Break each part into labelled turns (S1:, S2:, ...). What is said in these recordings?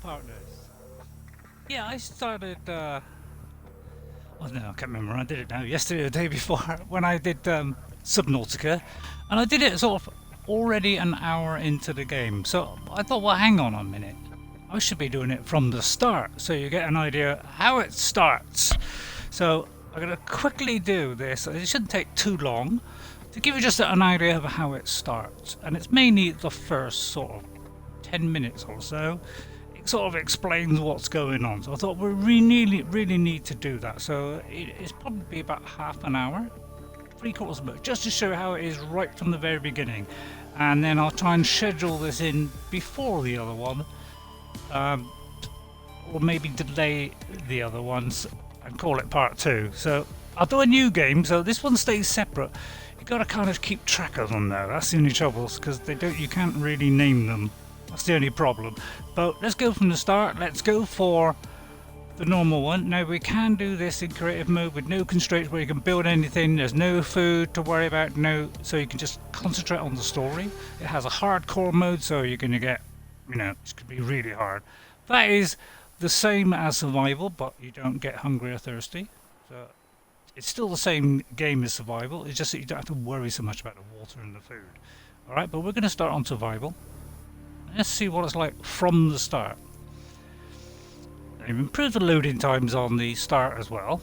S1: partners. Yeah, I started, oh no, I can't remember when I did it now, yesterday or the day before, when I did Subnautica, and I did it sort of already an hour into the game, so I thought, well, hang on a minute, I should be doing it from the start, so you get an idea how it starts. So I'm going to quickly do this, it shouldn't take too long, to give you just an idea of how it starts, and it's mainly the first sort of 10 minutes or so. It sort of explains what's going on, so I thought we really need to do that. So it's probably about half an hour, 3/4 of it, just to show how it is right from the very beginning, and then I'll try and schedule this in before the other one, or maybe delay the other ones and call it part 2. So I'll do a new game, so this one stays separate. You've got to kind of keep track of them though, that's the only trouble, because you can't really name them. That's the only problem. But let's go from the start. Let's go for the normal one. Now we can do this in creative mode with no constraints, where you can build anything. There's no food to worry about, so you can just concentrate on the story. It has a hardcore mode, so you're going to get, it's going to be really hard. That is the same as survival, but you don't get hungry or thirsty. So it's still the same game as survival. It's just that you don't have to worry so much about the water and the food. Alright, but we're going to start on survival. Let's see what it's like from the start. They've improved the loading times on the start as well.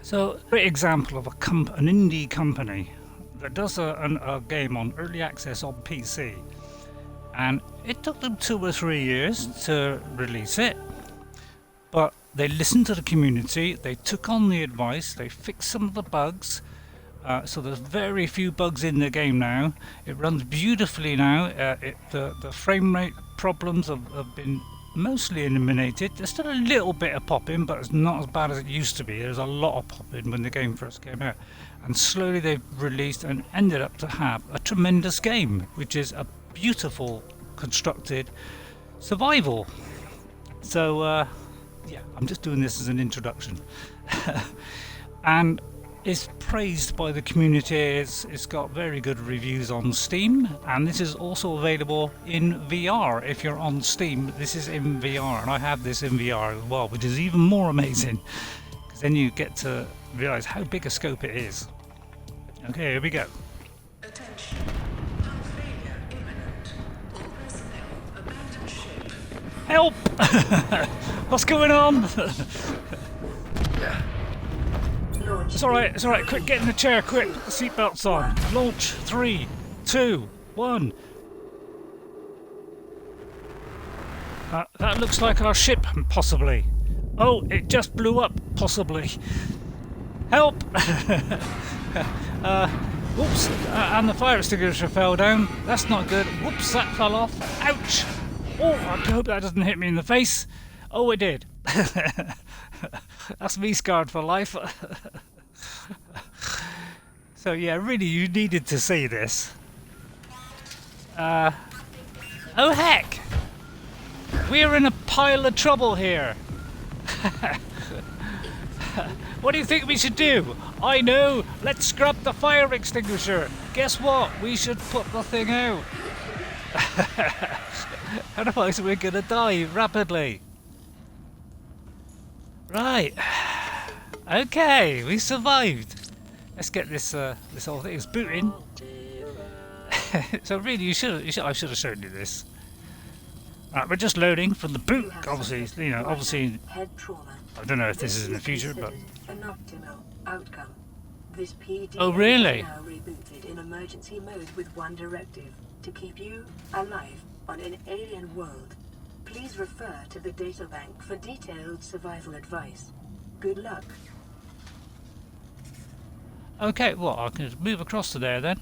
S1: So, a great example of an indie company that does a game on early access on PC. And it took them 2 or 3 years to release it. But they listened to the community, they took on the advice, they fixed some of the bugs. So there's very few bugs in the game now. It runs beautifully now. The frame rate problems have been mostly eliminated. There's still a little bit of popping, but it's not as bad as it used to be. There's a lot of popping when the game first came out. And slowly they've released and ended up to have a tremendous game, which is a beautiful, constructed survival. So, yeah, I'm just doing this as an introduction. And it's praised by the community. It's got very good reviews on Steam, and this is also available in VR. If you're on Steam, this is in VR, and I have this in VR as well, which is even more amazing, because then you get to realize how big a scope it is. Okay, here we go.
S2: Attention. Hull failure imminent. All personnel abandon ship.
S1: Help! What's going on? It's alright, quick, get in the chair, quick, put the seatbelts on. Launch, 3, 2, 1. That looks like our ship, possibly. Oh, it just blew up, possibly. Help! Whoops, and the fire extinguisher fell down. That's not good. Whoops, that fell off. Ouch! Oh, I hope that doesn't hit me in the face. Oh, it did. That's me scarred for life. So yeah, really, you needed to see this. Oh heck! We're in a pile of trouble here. What do you think we should do? I know! Let's scrap the fire extinguisher! Guess what? We should put the thing out! Otherwise we're gonna die rapidly. Right. Okay, we survived. Let's get this this whole thing. It's booting. So really, I should have shown you this. Right, we're just loading from the boot. Obviously, obviously. I don't know if this is in the future, but.
S2: An optimal outcome. This PD
S1: Oh really?
S2: is now rebooted in emergency mode with one directive: to keep you alive on an alien world. Please refer to the databank for detailed survival advice. Good luck.
S1: Okay, well, I can just move across to there then,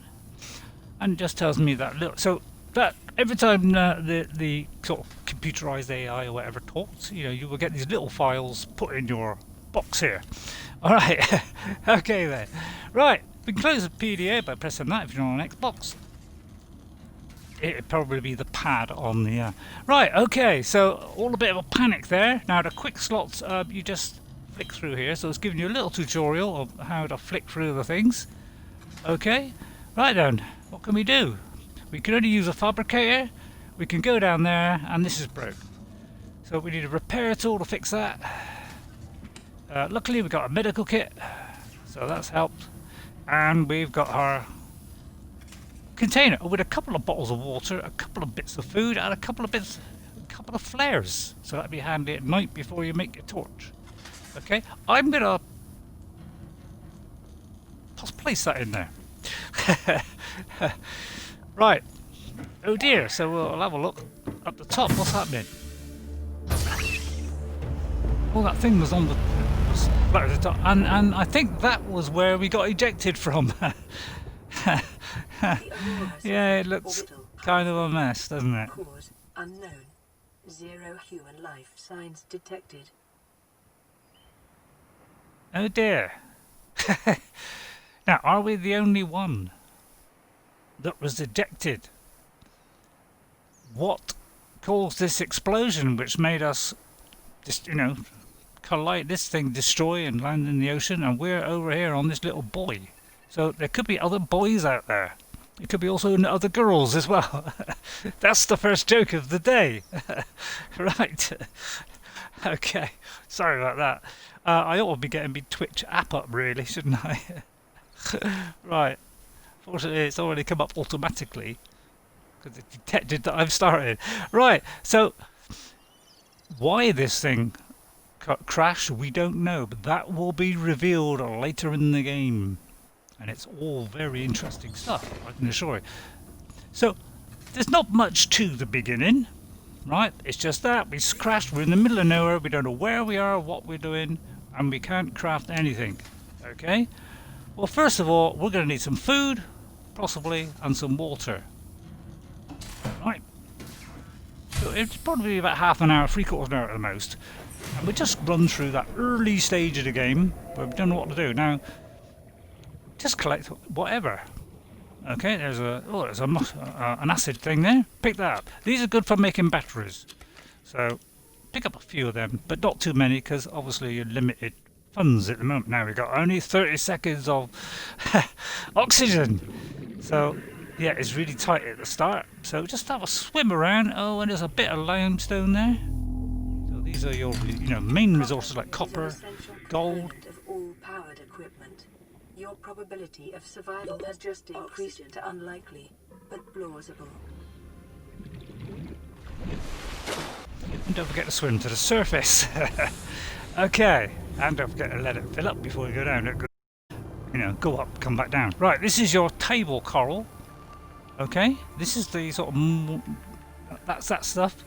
S1: and it just tells me that little. So that every time the sort of computerized AI or whatever talks, you will get these little files put in your box here. All right, okay then. Right, we can close the PDA by pressing that if you're on an Xbox. It'd probably be the pad on the... Right, okay, so all a bit of a panic there. Now the quick slots, you just flick through here, so it's giving you a little tutorial of how to flick through the things. Okay, right then, what can we do? We can only use a fabricator, we can go down there, and this is broke. So we need a repair tool to fix that. Luckily we've got a medical kit, so that's helped. And we've got our container with a couple of bottles of water, a couple of bits of food, and a couple of flares. So that'd be handy at night before you make your torch. Okay, I'm gonna place that in there. Right. Oh dear. So we'll have a look at the top. What's happening? Oh, that thing was on the right at the top, and I think that was where we got ejected from. Yeah, it looks kind of a mess, doesn't it?
S2: Cause unknown. 0 human life signs detected.
S1: Oh dear. Now, are we the only one that was ejected? What caused this explosion which made us just, collide, this thing destroy and land in the ocean, and we're over here on this little buoy? So there could be other boys out there. It could be also other girls as well. That's the first joke of the day. Right. Okay. Sorry about that. I ought to be getting my Twitch app up, really, shouldn't I? Right. Fortunately, it's already come up automatically because it detected that I've started. Right. So, why this thing crashed, we don't know, but that will be revealed later in the game. And it's all very interesting stuff, I can assure you. So, there's not much to the beginning, right? It's just that we crashed, we're in the middle of nowhere, we don't know where we are, what we're doing, and we can't craft anything, okay? Well, first of all, we're going to need some food, possibly, and some water. Right. So it's probably about half an hour, 3/4 of an hour at the most. And we just run through that early stage of the game, where we don't know what to do. Now, just collect whatever. Okay, there's an acid thing there. Pick that up. These are good for making batteries. So pick up a few of them, but not too many, because obviously you're limited funds at the moment. Now we've got only 30 seconds of oxygen. So yeah, it's really tight at the start. So just have a swim around. Oh, and there's a bit of limestone there. So these are your main resources like copper, gold.
S2: Of all powered equipment. Your probability of survival has just increased to unlikely, but plausible.
S1: And don't forget to swim to the surface. Okay, and don't forget to let it fill up before you go down. Go up, come back down. Right, this is your table coral. Okay, this is the sort of that's that stuff.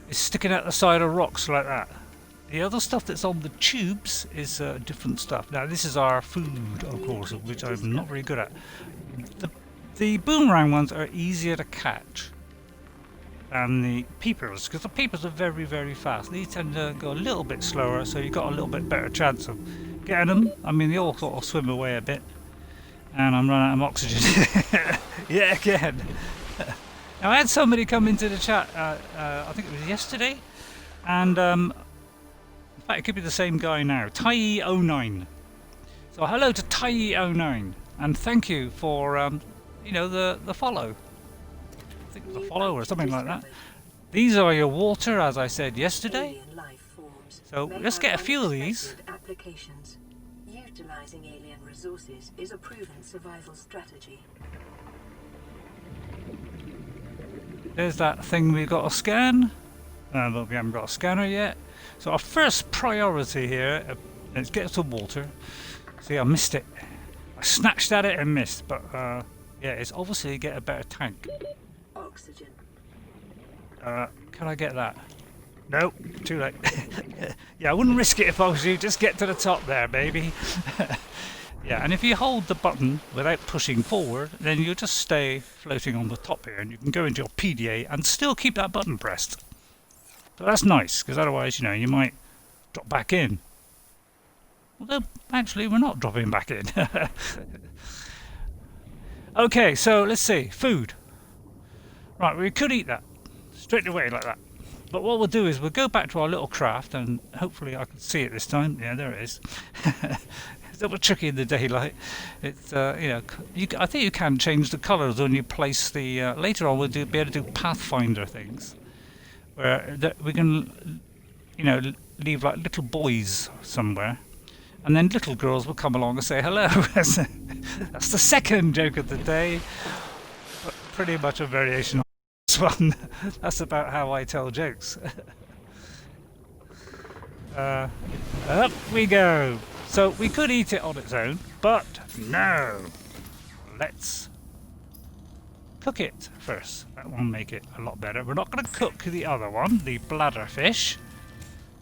S1: It's sticking out the side of rocks like that. The other stuff that's on the tubes is different stuff. Now this is our food, of course, which I'm not very good at. The boomerang ones are easier to catch than the peepers, because the peepers are very, very fast. These tend to go a little bit slower, so you've got a little bit better chance of getting them. I mean, they all sort of swim away a bit. And I'm running out of oxygen. Yeah, again. Now I had somebody come into the chat, I think it was yesterday, and in fact, it could be the same guy now. Tyee09. So hello to Tyee09, and thank you for the follow. I think it was a follow or something like that. These are your water, as I said yesterday. So let's get a few of these.
S2: Applications. Utilizing alien resources is a proven survival strategy.
S1: There's that thing we've got to scan. But we haven't got a scanner yet. So our first priority here is get some water. See, I missed it. I snatched at it and missed, but yeah, it's obviously get a better tank.
S2: Oxygen.
S1: Can I get that? Nope, too late. Yeah, I wouldn't risk it if I was you. Just get to the top there, baby. Yeah, and if you hold the button without pushing forward, then you'll just stay floating on the top here, and you can go into your PDA and still keep that button pressed. So that's nice, because otherwise, you might drop back in. Although, actually, we're not dropping back in. Okay, so let's see. Food. Right, we could eat that straight away like that. But what we'll do is we'll go back to our little craft, and hopefully I can see it this time. Yeah, there it is. It's a little tricky in the daylight. It's I think you can change the colours when you place the. Later on, we'll be able to do Pathfinder things, where we can, you know, leave like little boys somewhere, and then little girls will come along and say hello. That's the second joke of the day, but pretty much a variation on this one. That's about how I tell jokes. Up we go. So we could eat it on its own, but no. Let's cook it first. That will make it a lot better. We're not going to cook the other one, the bladderfish.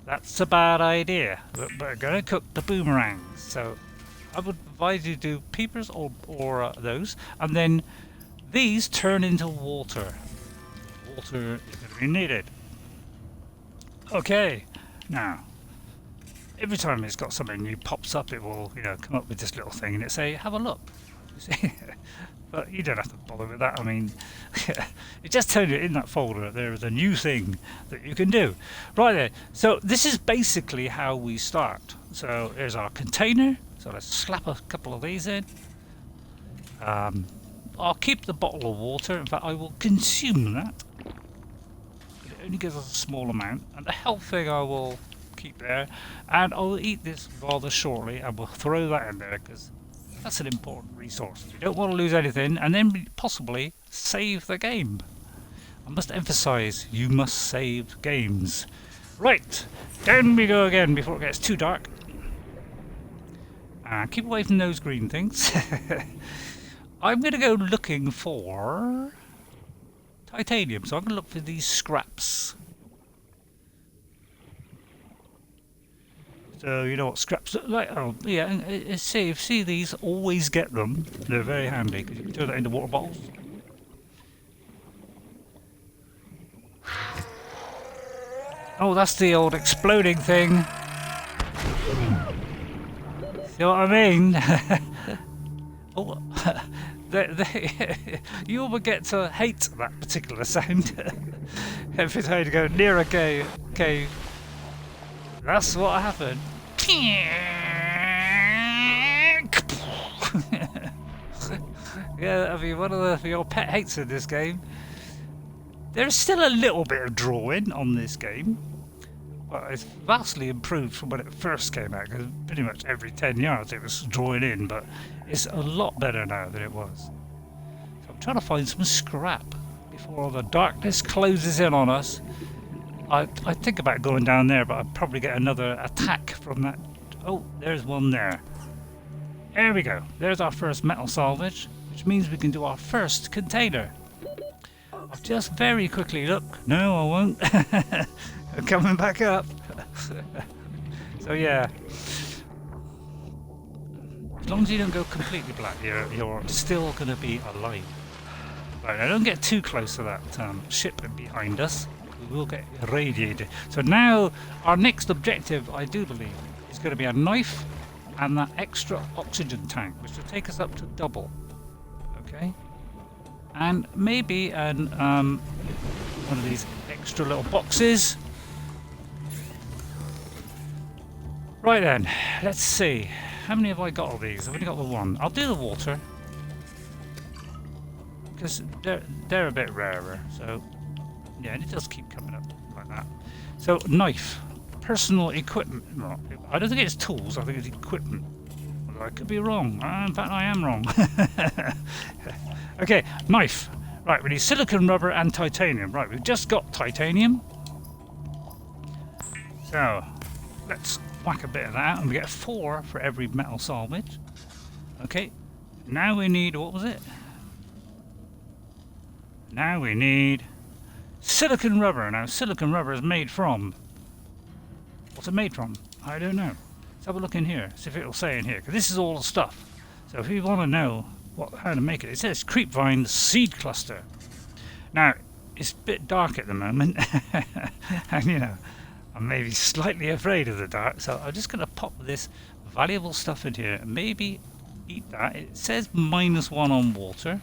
S1: That's a bad idea. We're going to cook the boomerangs. So I would advise you to do peepers or those. And then these turn into water. Water is going to be needed. Okay. Now, every time it's got something new pops up, it will, you know, come up with this little thing and it say, have a look. But you don't have to bother with that. I mean, it just tells you in that folder there is a new thing that you can do. Right there. So this is basically how we start. So here's our container. So let's slap a couple of these in. I'll keep the bottle of water. In fact, I will consume that. It only gives us a small amount. And the health thing I will keep there. And I'll eat this rather shortly. And we'll throw that in there because that's an important resource. You don't want to lose anything and then possibly save the game. I must emphasize, you must save games. Right, down we go again before it gets too dark. Keep away from those green things. I'm going to go looking for titanium, so I'm going to look for these scraps. So you know what scraps look like? Oh yeah, and see these, always get them. They're very handy because you can turn that into water bottles. Oh, that's the old exploding thing. See what I mean? Oh, you will get to hate that particular sound every time you go near a cave. That's what happened. Yeah, that'll be one of your pet hates in this game. There's still a little bit of drawing on this game, but it's vastly improved from when it first came out, because pretty much every 10 yards it was drawing in, but it's a lot better now than it was. So I'm trying to find some scrap before all the darkness closes in on us. I think about going down there, but I'd probably get another attack from that. Oh, there's one there. There we go. There's our first metal salvage, which means we can do our first container. I'll just very quickly look. No, I won't. I'm coming back up. So yeah. As long as you don't go completely black, you're still going to be alive. Right, now don't get too close to that ship behind us. We will get irradiated. So now our next objective, I do believe, is going to be a knife and that extra oxygen tank, which will take us up to double. Okay, and maybe one of these extra little boxes. Right then, let's see. How many have I got of these? I've only got the one. I'll do the water because they're a bit rarer. So. Yeah, and it does keep coming up like that. So, knife. Personal equipment. No, I don't think it's tools, I think it's equipment. Although I could be wrong. In fact, I am wrong. Okay, knife. Right, we need silicon rubber and titanium. Right, we've just got titanium. So, let's whack a bit of that, and we get 4 for every metal salvage. Okay, now we need, what was it? Now we need silicon rubber. Now, silicon rubber is made from... What's it made from? I don't know. Let's have a look in here, see if it'll say in here, because this is all the stuff. So if you want to know how to make it, it says creepvine seed cluster. Now, it's a bit dark at the moment, and you know, I'm maybe slightly afraid of the dark, so I'm just going to pop this valuable stuff in here and maybe eat that. It says -1 on water,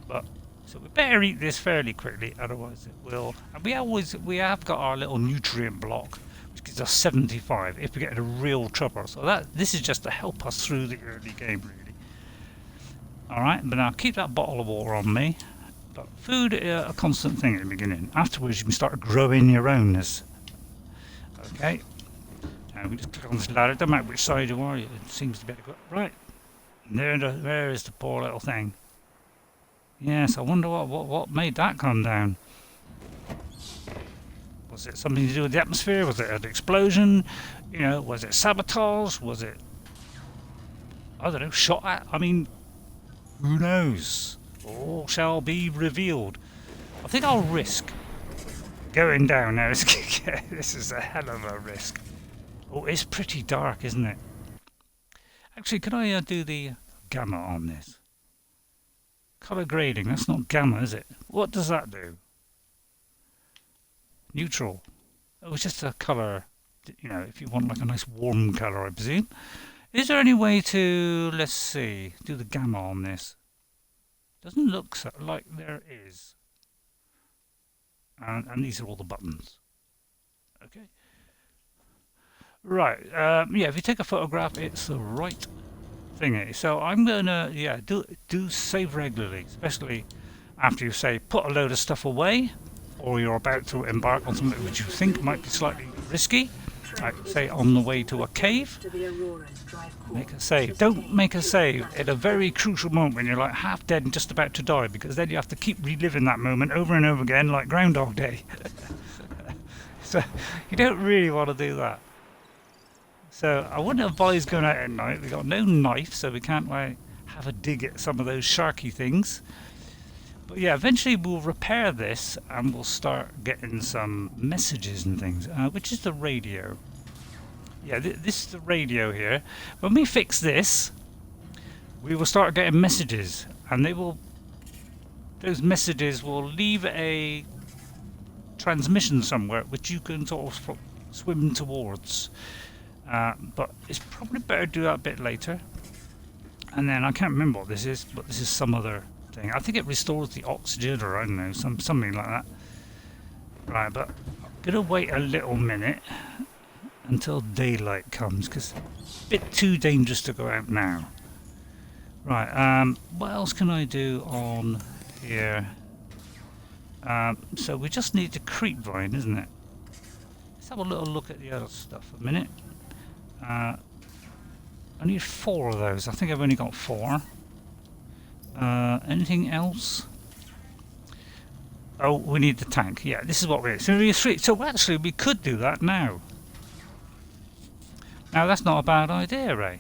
S1: but so we better eat this fairly quickly, otherwise it will. And we have got our little nutrient block, which gives us 75 if we get into real trouble. So this is just to help us through the early game, really. All right, but now keep that bottle of water on me, But food a constant thing at the beginning. Afterwards, you can start growing your own. Okay. And we just click on this ladder. Doesn't matter which side you are. It seems to be able to go right. And there is the poor little thing. Yes, I wonder what made that come down. Was it something to do with the atmosphere? Was it an explosion? You know, was it sabotage? Was it, I don't know, shot at? I mean, who knows? All shall be revealed. I think I'll risk going down now. This is a hell of a risk. Oh, it's pretty dark, isn't it? Actually, can I do the gamma on this? Colour grading, that's not gamma, is it? What does that do? Neutral. Oh, it's just a colour, you know, if you want like a nice warm colour, I presume. Is there any way to, let's see, do the gamma on this? Doesn't look like there is. And these are all the buttons. Okay. Right, yeah, if you take a photograph, it's the right thingy. So I'm gonna, yeah, do save regularly, especially after you say put a load of stuff away, or you're about to embark on something which you think might be slightly risky, like say on the way to a cave. Make a save. Don't make a save at a very crucial moment when you're like half dead and just about to die, because then you have to keep reliving that moment over and over again like Groundhog Day. So you don't really want to do that. So I wouldn't advise going out at night. We've got no knife, so we can't like have a dig at some of those sharky things. But yeah, eventually we'll repair this and we'll start getting some messages and things, which is the radio. Yeah, this is the radio here. When we fix this, we will start getting messages, and those messages will leave a transmission somewhere which you can sort of swim towards. But it's probably better to do that a bit later. And then I can't remember what this is, but this is some other thing. I think it restores the oxygen, or I don't know, something like that. Right, but I'm gonna wait a little minute until daylight comes, because it's a bit too dangerous to go out now. Right, what else can I do on here? So we just need the creep vine, isn't it? Let's have a little look at the other stuff a minute. I need 4 of those. I think I've only got 4. Anything else? Oh, we need the tank. Yeah, this is what we need. So we 3. So actually, we could do that now. Now that's not a bad idea, Ray.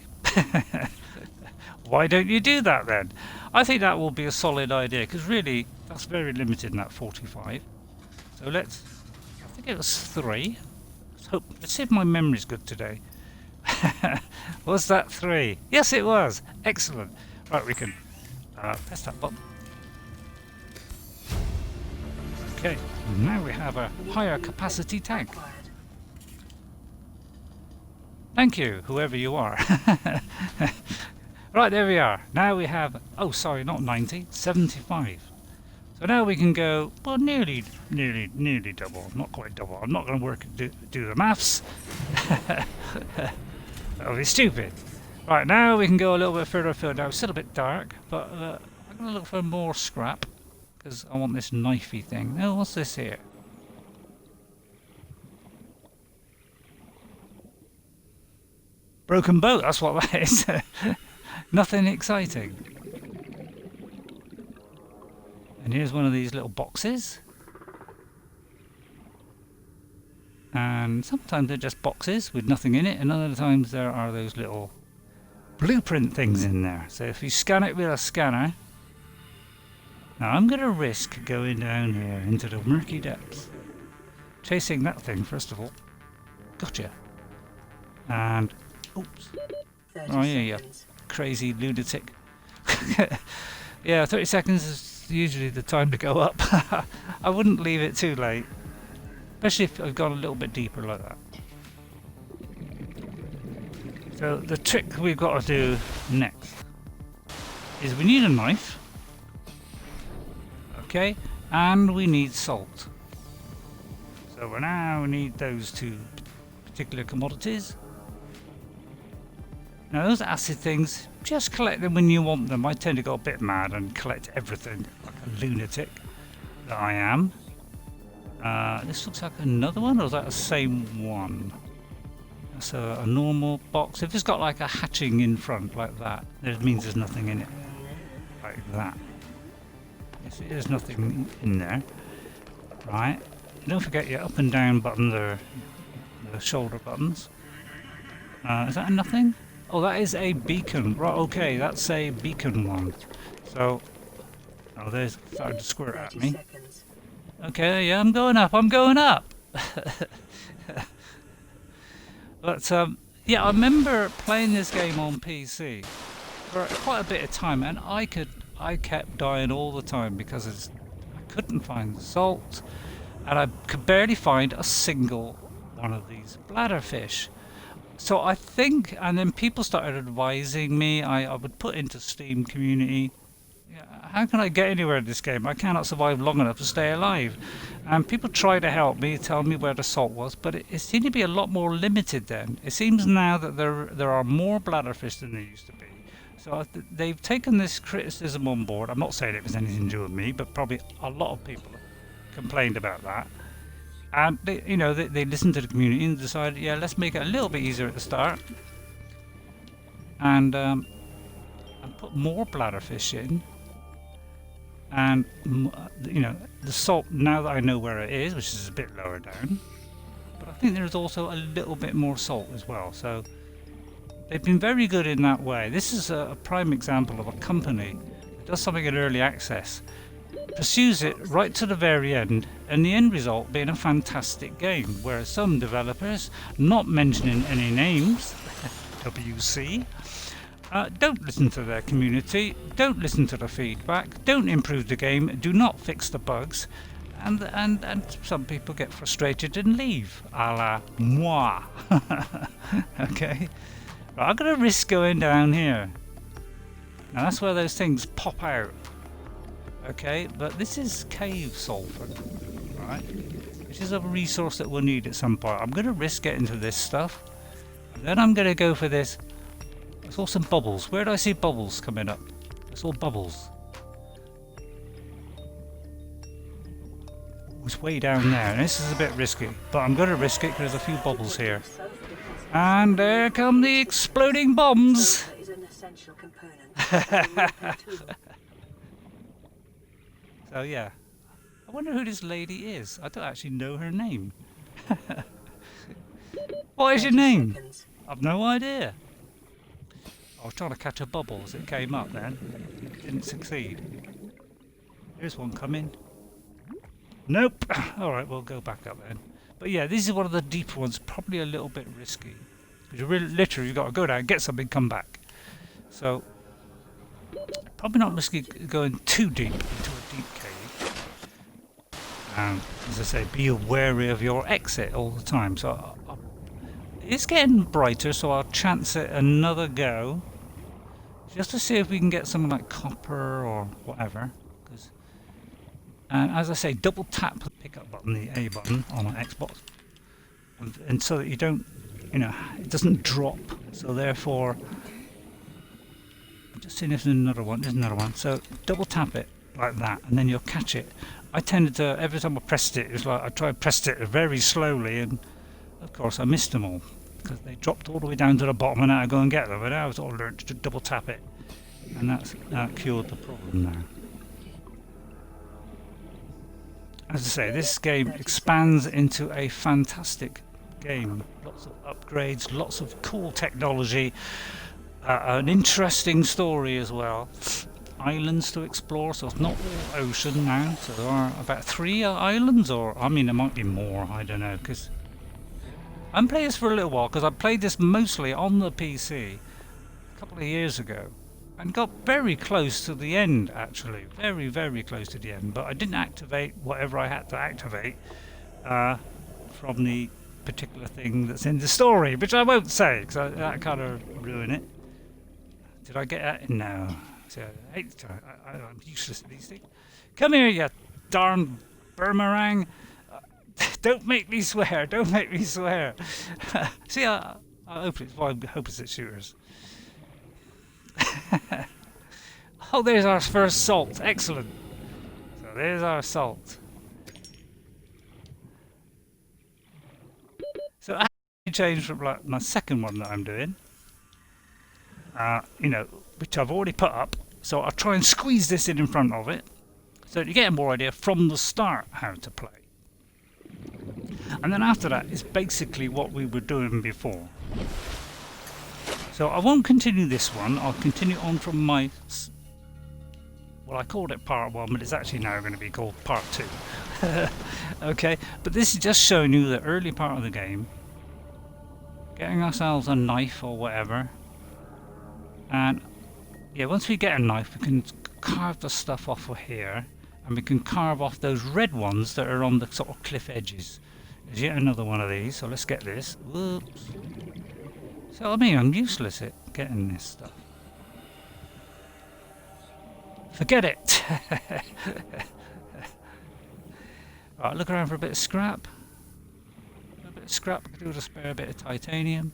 S1: Why don't you do that then? I think that will be a solid idea, because really that's very limited in that 45. So I think it was 3. Let's see if my memory's good today. Was that 3? Yes, it was. Excellent. Right, we can press that button. Okay, now we have a higher capacity tank. Thank you, whoever you are. Right, there we are. Now we have, oh sorry, not 90, 75. So now we can go, well, nearly double. Not quite double. I'm not going to do the maths. That'll be stupid. Right, now we can go a little bit further afield. Now it's still a bit dark, but I'm going to look for more scrap, because I want this knifey thing. Oh, what's this here? Broken boat, that's what that is. Nothing exciting. And here's one of these little boxes. And sometimes they're just boxes with nothing in it, and other times there are those little blueprint things in there. So if you scan it with a scanner. Now I'm going to risk going down here into the murky depths. Chasing that thing first of all. Gotcha. And oops. Oh yeah, yeah. Crazy lunatic. Yeah, 30 seconds is usually the time to go up. I wouldn't leave it too late. Especially if I've gone a little bit deeper like that. So the trick we've got to do next is we need a knife. Okay, and we need salt. So we now need those 2 particular commodities. Now those acid things, just collect them when you want them. I tend to go a bit mad and collect everything like a lunatic. that I am. This looks like another one, or is that the same one? That's a normal box. If it's got like a hatching in front like that, it means there's nothing in it. Like that. Yes, there's nothing in there. Right. Don't forget your up and down buttons are the shoulder buttons. Is that nothing? Oh, that is a beacon. Right, okay, that's a beacon one. So, oh, there's started to squirt at me. Okay, yeah, I'm going up, But, yeah, I remember playing this game on PC for quite a bit of time, and I kept dying all the time because I couldn't find the salt, and I could barely find a single one of these bladderfish. So I think, and then people started advising me, I would put into Steam community, how can I get anywhere in this game? I cannot survive long enough to stay alive. And people tried to help me, tell me where the salt was, but it seemed to be a lot more limited then. It seems now that there are more bladderfish than there used to be. So they've taken this criticism on board. I'm not saying it was anything to do with me, but probably a lot of people complained about that. And they listened to the community and decided, yeah, let's make it a little bit easier at the start. And put more bladderfish in. And the salt, now that I know where it is, which is a bit lower down, but I think there's also a little bit more salt as well. So they've been very good in that way. This is a prime example of a company that does something in early access, pursues it right to the very end, and the end result being a fantastic game. Whereas some developers, not mentioning any names, WC, don't listen to their community, don't listen to the feedback, don't improve the game, do not fix the bugs, and some people get frustrated and leave, a la moi. Okay, right, I'm going to risk going down here. Now that's where those things pop out. Okay, but this is cave sulfur, right, which is a resource that we'll need at some point. I'm going to risk getting to this stuff, and then I'm going to go for this. I saw some bubbles. Where do I see bubbles coming up? I saw bubbles. It's way down there. This is a bit risky, but I'm going to risk it because there's a few bubbles here. And there come the exploding bombs. So yeah, I wonder who this lady is. I don't actually know her name. What is your name? I've no idea. I was trying to catch a bubble as it came up then. Didn't succeed. Here's one coming. Nope. Alright, we'll go back up then. But yeah, this is one of the deeper ones, probably a little bit risky. Because you really, literally, you've got to go down, get something, come back. So, probably not risky going too deep into a deep cave. And, as I say, be wary of your exit all the time. So, it's getting brighter, so I'll chance it another go. Just to see if we can get something like copper or whatever. And as I say, double tap the pickup button, the A button on an Xbox. And so that you don't, it doesn't drop. So therefore, I'm just seeing if there's another one. There's another one. So double tap it like that, and then you'll catch it. I tended to, every time I pressed it, it was like I tried pressed it very slowly, and of course I missed them all. Because they dropped all the way down to the bottom and I had to go and get them. And I was all learned to double tap it. And that cured the problem now. As I say, this game expands into a fantastic game. Lots of upgrades, lots of cool technology, an interesting story as well. Islands to explore, so it's not all ocean now. So there are about 3 islands, or I mean there might be more, I don't know, because I haven't played this for a little while, because I played this mostly on the PC a couple of years ago. And got very close to the end, actually. Very, very close to the end. But I didn't activate whatever I had to activate from the particular thing that's in the story, which I won't say, because that kind of ruin it. Did I get that? No. So, I'm useless at these things. Come here, you darn boomerang. Don't make me swear. Don't make me swear. See, I hope it's shooters. Oh, there's our first salt. Excellent. So So there's our salt. So I changed from like my second one that I'm doing, you know, which I've already put up. So I'll try and squeeze this in front of it, so that you get a more idea from the start how to play. And then after that, it's basically what we were doing before. So I won't continue this one. I'll continue on from my... Well, I called it part 1, but it's actually now going to be called part 2. Okay, but this is just showing you the early part of the game. Getting ourselves a knife or whatever. And yeah, once we get a knife, we can carve the stuff off of here. And we can carve off those red ones that are on the sort of cliff edges. There's yet another one of these, so let's get this. Whoops. So I mean, I'm useless at getting this stuff. Forget it! Right, look around for a bit of scrap. A bit of scrap, could do with a spare bit of titanium.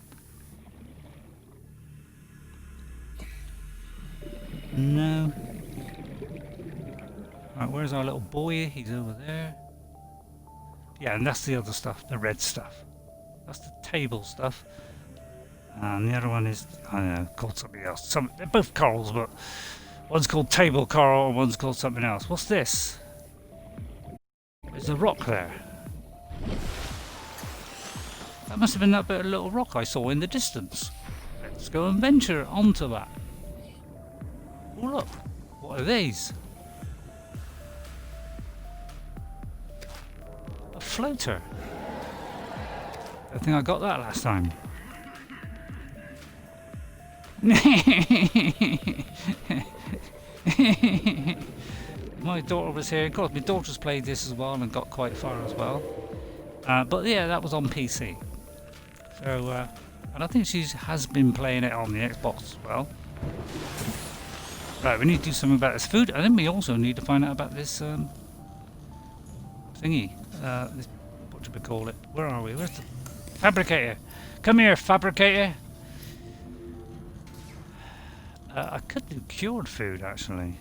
S1: No. Right, where's our little boy? He's over there. Yeah, and that's the other stuff, the red stuff. That's the table stuff. And the other one is, I don't know, called something else. They're both corals, but one's called table coral and one's called something else. What's this? There's a rock there. That must have been that bit of little rock I saw in the distance. Let's go and venture onto that. Oh look, what are these? A floater. I think I got that last time. My daughter was here. Of course, my daughter's played this as well and got quite far as well. But yeah, that was on PC. So, and I think she has been playing it on the Xbox as well. Right, we need to do something about this food, and then we also need to find out about this thingy. This, what do we call it? Where are we? Where's the fabricator? Come here, fabricator. I could do cured food actually,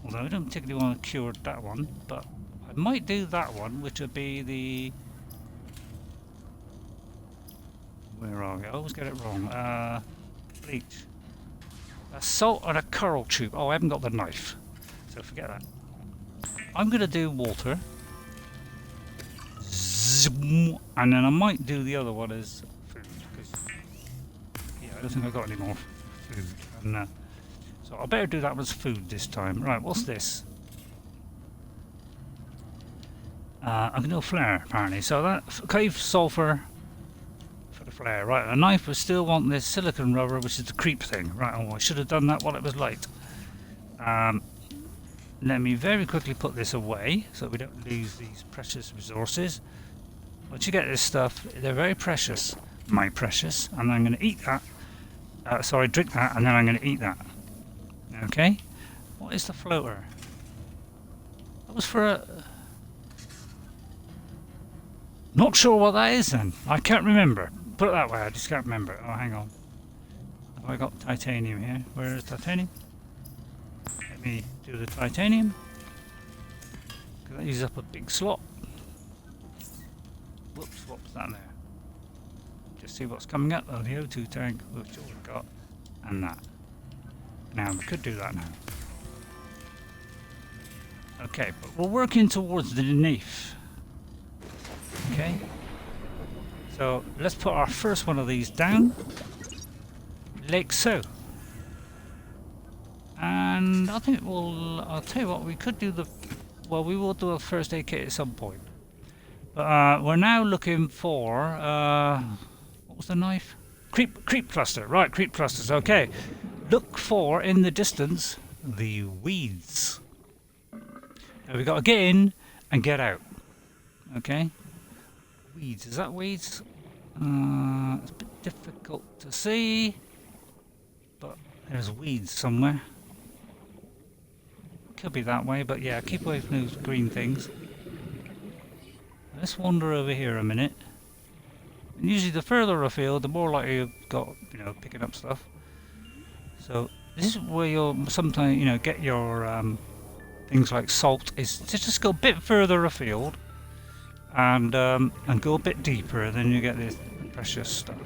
S1: although I don't particularly want to cure that one, but I might do that one, which would be the... Where are we? I always get it wrong. Bleach. A salt and a coral tube. Oh, I haven't got the knife, so forget that. I'm going to do water. Zoom, and then I might do the other one as food, because yeah, I don't think I've got any more food. And, so I better do that as food this time. Right, what's this? I can do a flare apparently. So that cave sulfur for the flare. Right, a knife. We still want this silicon rubber, which is the creep thing. Right, oh, I should have done that while it was light. Let me very quickly put this away so we don't lose these precious resources. Once you get this stuff, they're very precious, my precious, and I'm going to eat that. Sorry, drink that, and then I'm going to eat that. Okay? What is the floater? That was for a... Not sure what that is then. I can't remember. Put it that way, I just can't remember. Oh, hang on. Have I got titanium here? Where is titanium? Let me do the titanium. Because that uses up a big slot. Whoops, what was that there? Just see what's coming up. Oh, the O2 tank, which we've got. And that. Now, we could do that now. Okay, but we're working towards the knife. Okay. So, let's put our first one of these down. Like so. And I think I'll tell you what, we could do well, we will do a first aid kit at some point. But we're now looking for, what was the knife? Creep cluster, right, creep clusters, okay. Look for, in the distance, the weeds. Now we've got to get in and get out. Okay? Weeds, is that weeds? It's a bit difficult to see, but there's weeds somewhere. Could be that way, but yeah, keep away from those green things. Let's wander over here a minute. And usually the further afield, the more likely you've got, picking up stuff. So this is where you'll sometimes, get your things like salt is to just go a bit further afield and go a bit deeper, and then you get this precious stuff.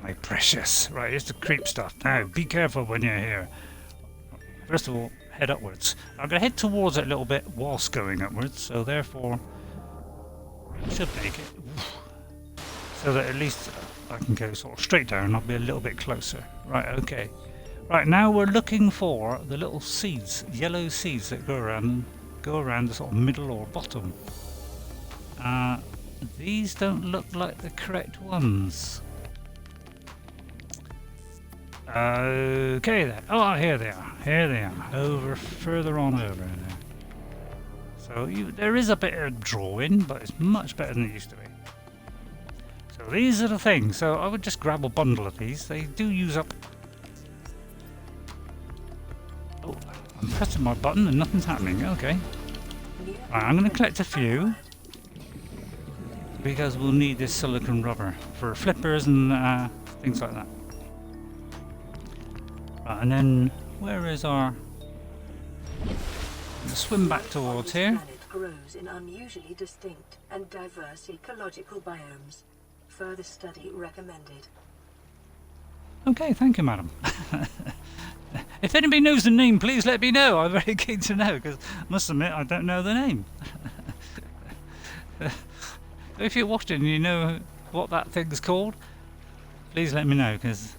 S1: My precious. Right, here's the creep stuff. Now, be careful when you're here. First of all, head upwards. I'm going to head towards it a little bit whilst going upwards, so therefore I should make it. So that at least I can go sort of straight down and I'll be a little bit closer. Right, okay. Right, now we're looking for the little seeds, yellow seeds that go around the sort of middle or bottom. These don't look like the correct ones. Okay then. Oh, here they are. Here they are. Over, further on over there. So there is a bit of drawing, but it's much better than it used to be. So these are the things. So I would just grab a bundle of these. They do use up. Oh, I'm pressing my button and nothing's happening. Okay. Right, I'm going to collect a few because we'll need this silicon rubber for flippers and things like that. Right, and then where is our? Let's swim back towards here.
S2: This planet grows in unusually distinct and diverse ecological biomes. Further study recommended.
S1: Okay, thank you, madam. If anybody knows the name, please let me know. I'm very keen to know, because I must admit I don't know the name. If you're watching and you know what that thing's called, please let me know, because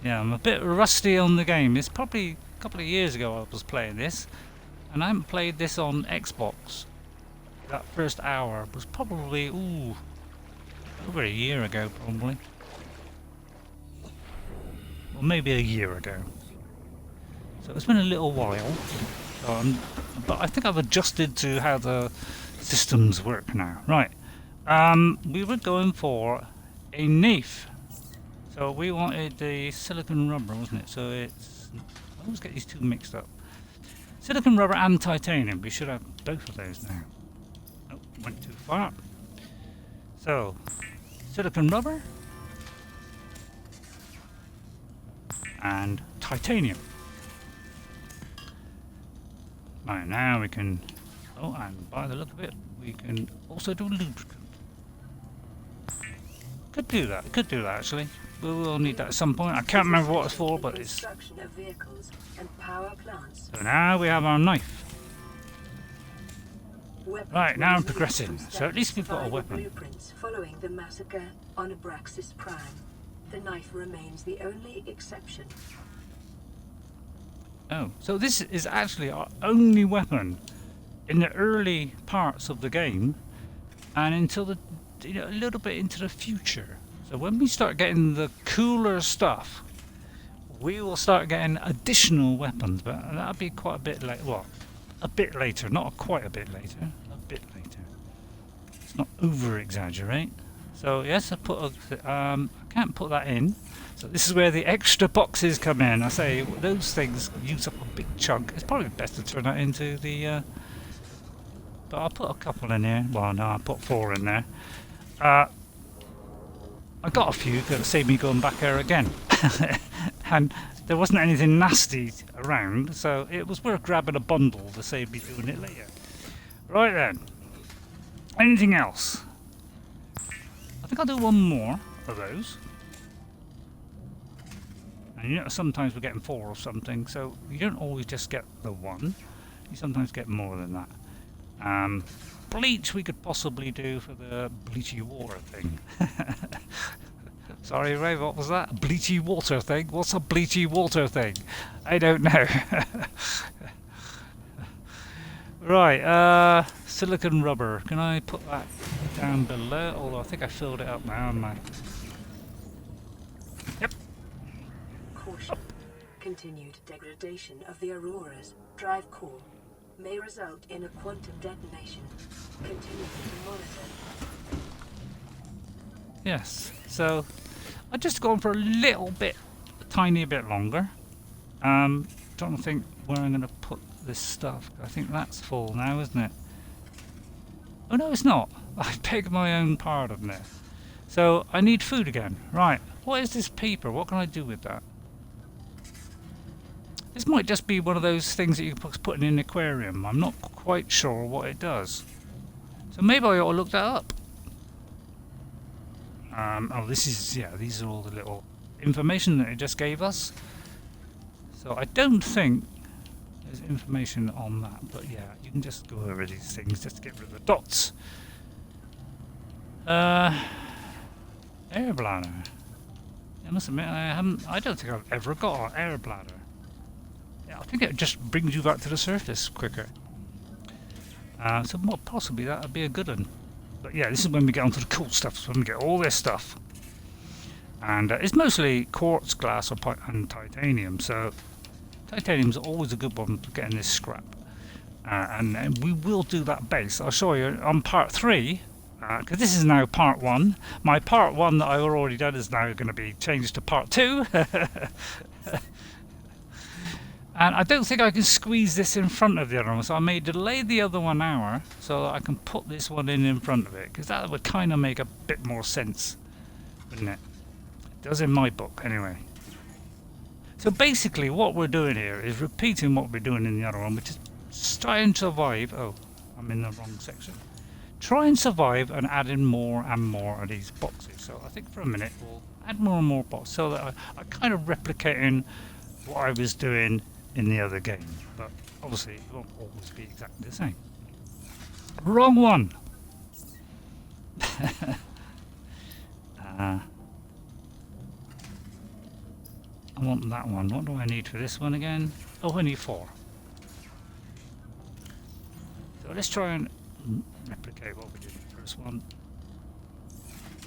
S1: yeah, I'm a bit rusty on the game. It's probably a couple of years ago I was playing this, and I haven't played this on Xbox. That first hour was probably over a year ago, probably. Or maybe a year ago. So it's been a little while. But I think I've adjusted to how the systems work now. Right. We were going for a knife. So we wanted the silicon rubber, wasn't it? So it's... I always get these two mixed up. Silicon rubber and titanium. We should have both of those now. Oh, went too far. So, silicon rubber and titanium. Right, now we can... Oh, and by the look of it, we can also do lubricant. Could do that actually. We will need that at some point. I can't remember what it's for, but it's...
S2: Of vehicles and power plants.
S1: So now we have our knife.
S2: Weapons
S1: Right, now I'm progressing. So at least we've got a
S2: survival
S1: weapon.
S2: Blueprints following the massacre on Abraxas Prime. The knife remains the only exception.
S1: Oh, so this is actually our only weapon in the early parts of the game, and until the a little bit into the future. So when we start getting the cooler stuff, we will start getting additional weapons, but that'll be quite a bit like a bit later, not quite a bit later, a bit later. Let's not over exaggerate. So yes, I put I can't put that in. So this is where the extra boxes come in. I say those things use up a big chunk. It's probably best to turn that into the. But I'll put a couple in here. Well, no, I'll put 4 in there. I got a few to save me going back there again, and there wasn't anything nasty around, so it was worth grabbing a bundle to save me doing it later. Right then, anything else? I think I'll do one more of those. And you know, sometimes we're getting 4 or something, so you don't always just get the one. You sometimes get more than that. Bleach we could possibly do for the bleachy water thing. Sorry, Ray, what was that? Bleachy water thing? What's a bleachy water thing? I don't know. Right, silicon rubber. Can I put that down below? Although I think I filled it up now, haven't I? Yep.
S2: Caution. Continued degradation of the Aurora's drive core may result in a quantum detonation. Continue to monitor.
S1: Yes, so I've just gone for a little bit, a tiny bit longer. Trying to think where I'm going to put this stuff. I think that's full now, isn't it? Oh no, it's not. I beg my own pardon there. So I need food again. Right, what is this paper? What can I do with that? This might just be one of those things that you can put in an aquarium. I'm not quite sure what it does. So maybe I ought to look that up. Oh, this is, yeah, these are all the little information that it just gave us. So I don't think there's information on that, but yeah, you can just go over these things just to get rid of the dots. Air bladder. I must admit, I don't think I've ever got an air bladder. Yeah, I think it just brings you back to the surface quicker. So more possibly that would be a good one. But yeah, this is when we get onto the cool stuff, so when we get all this stuff. And it's mostly quartz, glass, and titanium, so titanium's always a good one for getting this scrap. And we will do that base. I'll show you on part 3, because this is now part 1. My part 1 that I've already done is now going to be changed to part 2. And I don't think I can squeeze this in front of the other one, so I may delay the other 1 hour so that I can put this one in front of it, because that would kind of make a bit more sense, wouldn't it? It does in my book, anyway. So basically what we're doing here is repeating what we're doing in the other one, which is try and survive. Oh, I'm in the wrong section. Try and survive and add in more and more of these boxes. So I think for a minute we'll add more and more boxes so that I'm kind of replicating what I was doing in the other game, but obviously it won't always be exactly the same. Wrong one! I want that one. What do I need for this one again? Oh, I need 4. So let's try and replicate what we did in the first one.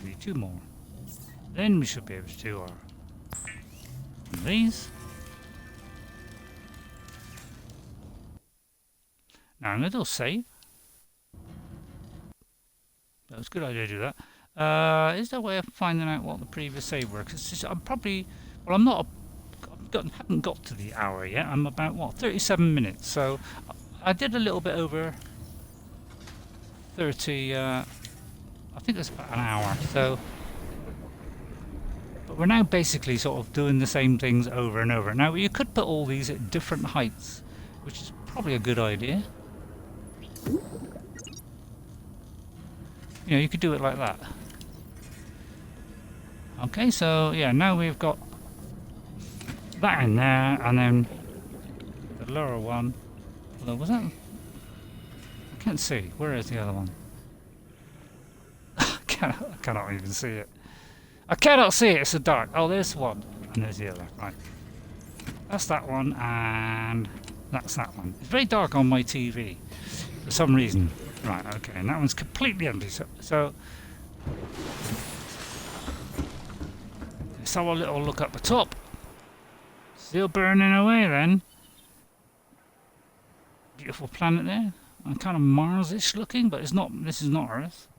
S1: We need 2 more. Then we should be able to do our these. Now I'm going to do a save. That was a good idea to do that. Is there a way of finding out what the previous save were? Because I'm probably, well, I'm not, haven't got to the hour yet. I'm about, what, 37 minutes. So I did a little bit over 30, I think it's about an hour. So, but we're now basically sort of doing the same things over and over. Now you could put all these at different heights, which is probably a good idea. You know, you could do it like that. Okay, so yeah, now we've got that in there, and then the lower one. Although, was that? I can't see. Where is the other one? I cannot even see it. I cannot see it. It's so dark. Oh, there's one, and there's the other. Right. That's that one, and that's that one. It's very dark on my TV for some reason. Right, okay, and that one's completely empty. So let's have a little look up the top. Still burning away then. Beautiful planet there. And kind of Mars-ish looking, but it's not. This is not Earth.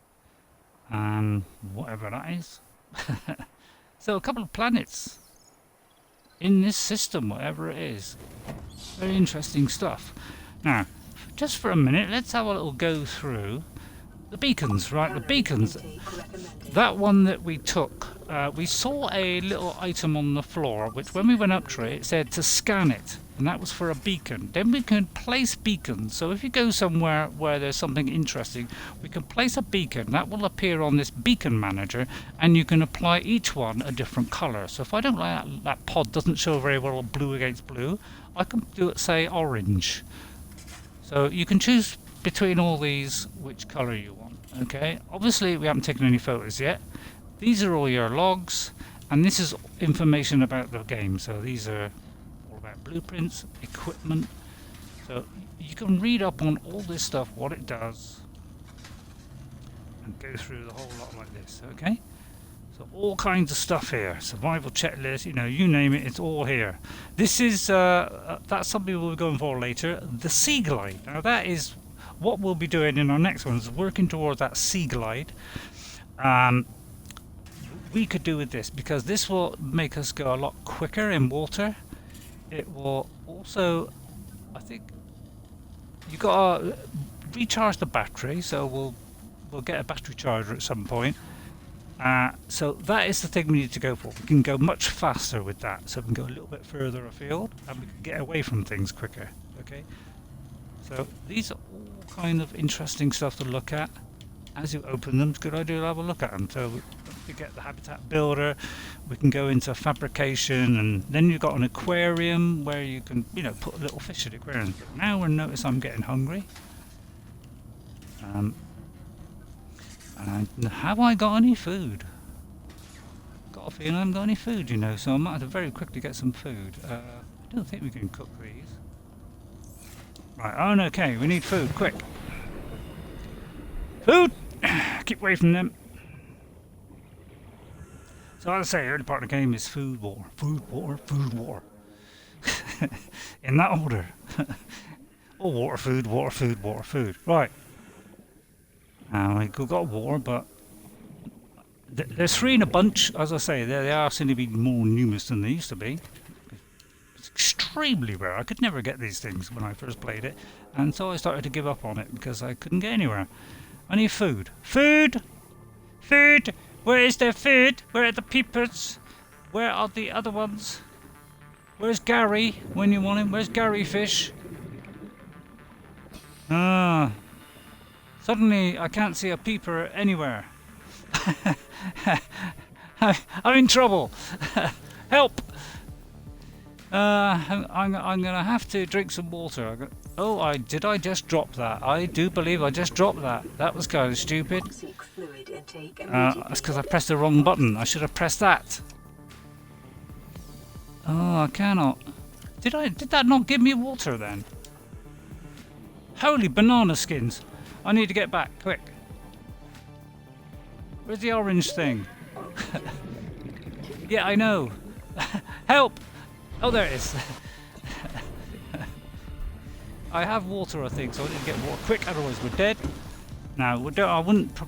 S1: And whatever that is. So a couple of planets in this system, whatever it is. Very interesting stuff. Now, just for a minute, let's have a little go through the beacons, right? The beacons. That one that we took, we saw a little item on the floor, which when we went up to it, it said to scan it, and that was for a beacon. Then we can place beacons. So if you go somewhere where there's something interesting, we can place a beacon. That will appear on this beacon manager, and you can apply each one a different color. So if I don't like that pod doesn't show very well blue against blue, I can do it, say, orange. So you can choose between all these which color you want. Okay, obviously we haven't taken any photos yet. These are all your logs, and this is information about the game. So these are all about blueprints, equipment. So you can read up on all this stuff, what it does, and go through the whole lot like this. Okay, so all kinds of stuff here. Survival checklist, you know, you name it, it's all here. This is that's something we'll be going for later. The sea glide. Now that is what we'll be doing in our next one, is working towards that sea glide. We could do with this, because this will make us go a lot quicker in water. It will also, I think, you got to recharge the battery, so we'll get a battery charger at some point. So that is the thing we need to go for. We can go much faster with that, so we can go a little bit further afield and we can get away from things quicker. Okay, so these are all kind of interesting stuff to look at. As you open them, it's a good idea to have a look at them. So we get the habitat builder, we can go into fabrication, and then you've got an aquarium where you can, you know, put little fish in aquariums. But now we'll notice I'm getting hungry. And have I got any food? Got a feeling I haven't got any food, you know, so I might have to very quickly get some food. I don't think we can cook these. Right, oh no, okay, we need food, quick. Food! Keep away from them. So as I say, early part of the game is food war. Food war, food war. In that order. Oh, water, food, water, food, water, food. Right. We've got war, but there's 3 in a bunch. As I say, they are seem to be more numerous than they used to be. It's extremely rare. I could never get these things when I first played it, and so I started to give up on it because I couldn't get anywhere. I need food. Food! Food! Where is their food? Where are the peepers? Where are the other ones? Where's Gary when you want him? Where's Gary Fish? Suddenly I can't see a peeper anywhere. I'm in trouble. Help! I'm gonna have to drink some water. Oh, did I just drop that? I do believe I just dropped that. That was kind of stupid. That's because I pressed the wrong button. I should have pressed that. Oh, I cannot. Did that not give me water then? Holy banana skins! I need to get back, quick. Where's the orange thing? Yeah, I know. Help! Oh, there it is. I have water, I think, so I need to get water quick, otherwise we're dead. Now,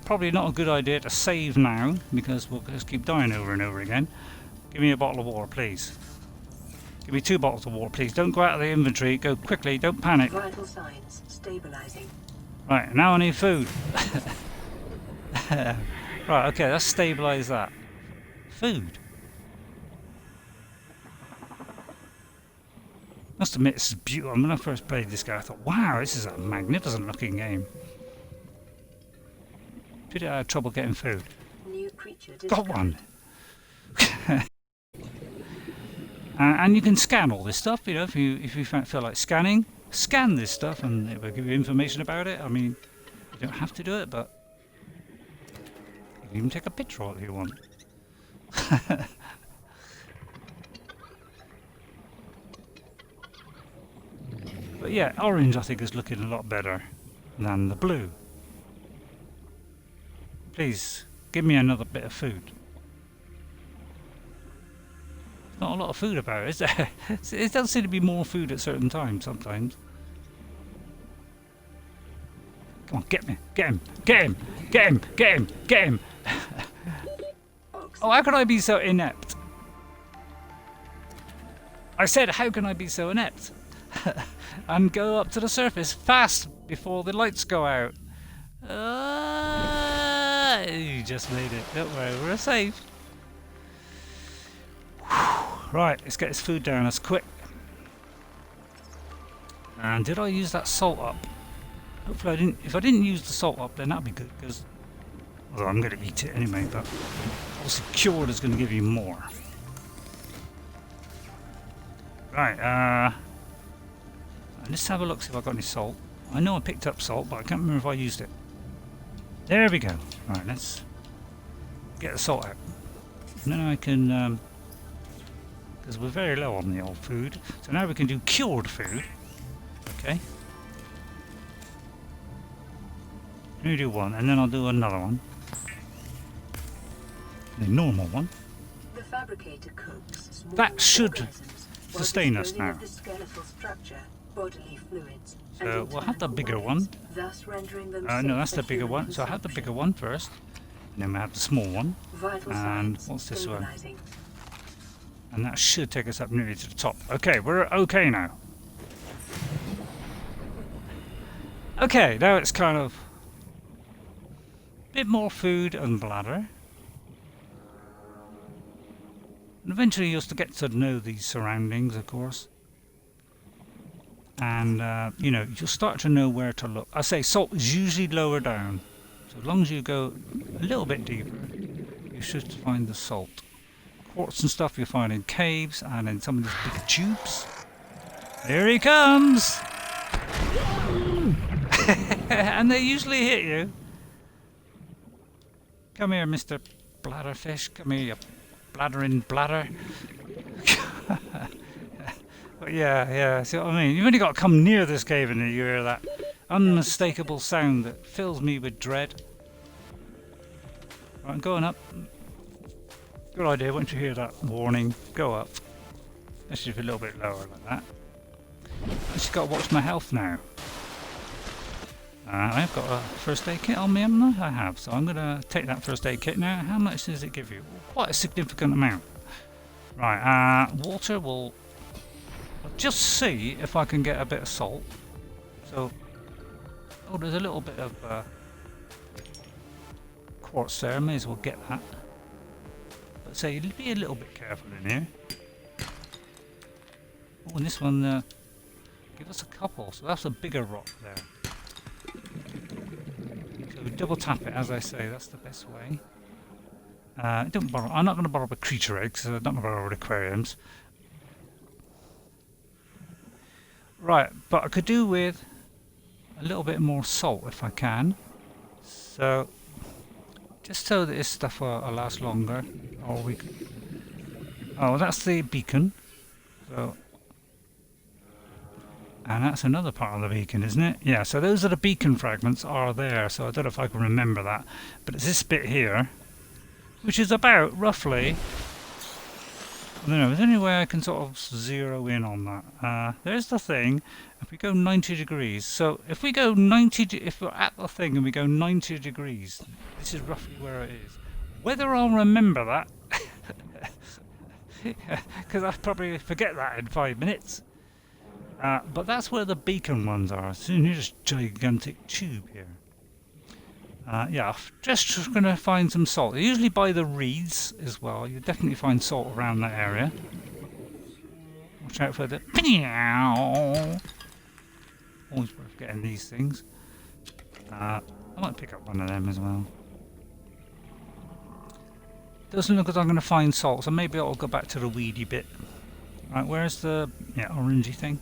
S1: probably not a good idea to save now, because we'll just keep dying over and over again. Give me a bottle of water, please. Give me 2 bottles of water, please. Don't go out of the inventory. Go quickly. Don't panic.
S2: Vital signs stabilizing.
S1: Right, now I need food. Right, okay, let's stabilize that. Food. Must admit, this is beautiful. When I first played this guy, I thought, wow, this is a magnificent looking game. Did I have trouble getting food?
S2: New creature
S1: Got one. And you can scan all this stuff, you know, if you feel like scanning, scan this stuff and it will give you information about it. I mean, you don't have to do it, but you can even take a picture of it if you want. But yeah, orange I think is looking a lot better than the blue. Please, give me another bit of food. Not a lot of food about it, is there? It does seem to be more food at certain times sometimes. Come on, get me, get him, get him, get him, get him, get him. Oh, how can I be so inept? I said, how can I be so inept? And go up to the surface fast before the lights go out. You just made it. Don't worry, we're safe. Right, let's get this food down as quick. And did I use that salt up? Hopefully I didn't. If I didn't use the salt up, then that'd be good, because although I'm going to eat it anyway, but obviously cured is going to give you more. Right, let's have a look, see if I got any salt. I know I picked up salt, but I can't remember if I used it. There we go. Right, let's get the salt out. And then I can, because we're very low on the old food, so now we can do cured food. Okay. Let me do one, and then I'll do another one. The normal one.
S2: The fabricator cooks small
S1: That should
S2: organisms while
S1: sustain us
S2: disposing
S1: now.
S2: of the skeletal structure, bodily fluids,
S1: So
S2: and
S1: we'll have the
S2: internal
S1: bigger
S2: organs,
S1: one.
S2: thus rendering them
S1: No,
S2: safe
S1: that's the
S2: for
S1: bigger
S2: human
S1: one. So I have the bigger
S2: consumption.
S1: one first, and then we have the small one,
S2: Vital
S1: and
S2: signs
S1: what's this one?
S2: stabilizing.
S1: and that should take us up nearly to the top. Okay, we're okay now. Okay, now it's kind of a bit more food and bladder. And eventually you'll get to know these surroundings, of course. And, you know, you'll start to know where to look. I say salt is usually lower down. So as long as you go a little bit deeper, you should find the salt. Quartz and stuff you'll find in caves and in some of these big tubes. Here he comes! And they usually hit you. Come here, Mr. Bladderfish. Come here, you bladdering bladder. But yeah, see what I mean? You've only got to come near this cave and you hear that unmistakable sound that fills me with dread. Right, I'm going up. Good idea, once you hear that warning, go up. Especially if you're a little bit lower like that. I just got to watch my health now. I've got a first aid kit on me, haven't I? I have, so I'm going to take that first aid kit now. How much does it give you? Quite a significant amount. Right, water will... I'll just see if I can get a bit of salt. So, oh, there's a little bit of quartz there. May as well get that. But say, be a little bit careful in here. Oh, and this one, give us a couple. So that's a bigger rock there. So we double tap it, as I say. That's the best way. Don't bother. I'm not going to bother with creature eggs. I'm not going to bother with aquariums. Right, but I could do with a little bit more salt if I can. So, just so that this stuff will last longer. Or we could, oh, that's the beacon. So, and that's another part of the beacon, isn't it? Yeah, so those are the beacon fragments are there. So I don't know if I can remember that. But it's this bit here, which is about roughly... I don't know, is there any way I can sort of zero in on that? There's the thing, if we go 90 degrees, so if we go 90, if we're at the thing and we go 90 degrees, this is roughly where it is. Whether I'll remember that, because I'll probably forget that in 5 minutes. But that's where the beacon ones are, it's in this gigantic tube here. Yeah, just going to find some salt. Usually by the reeds as well. You definitely find salt around that area. Watch out for the... Always worth getting these things. I might pick up one of them as well. Doesn't look as I'm going to find salt, so maybe I'll go back to the weedy bit. Right, where's the orangey thing?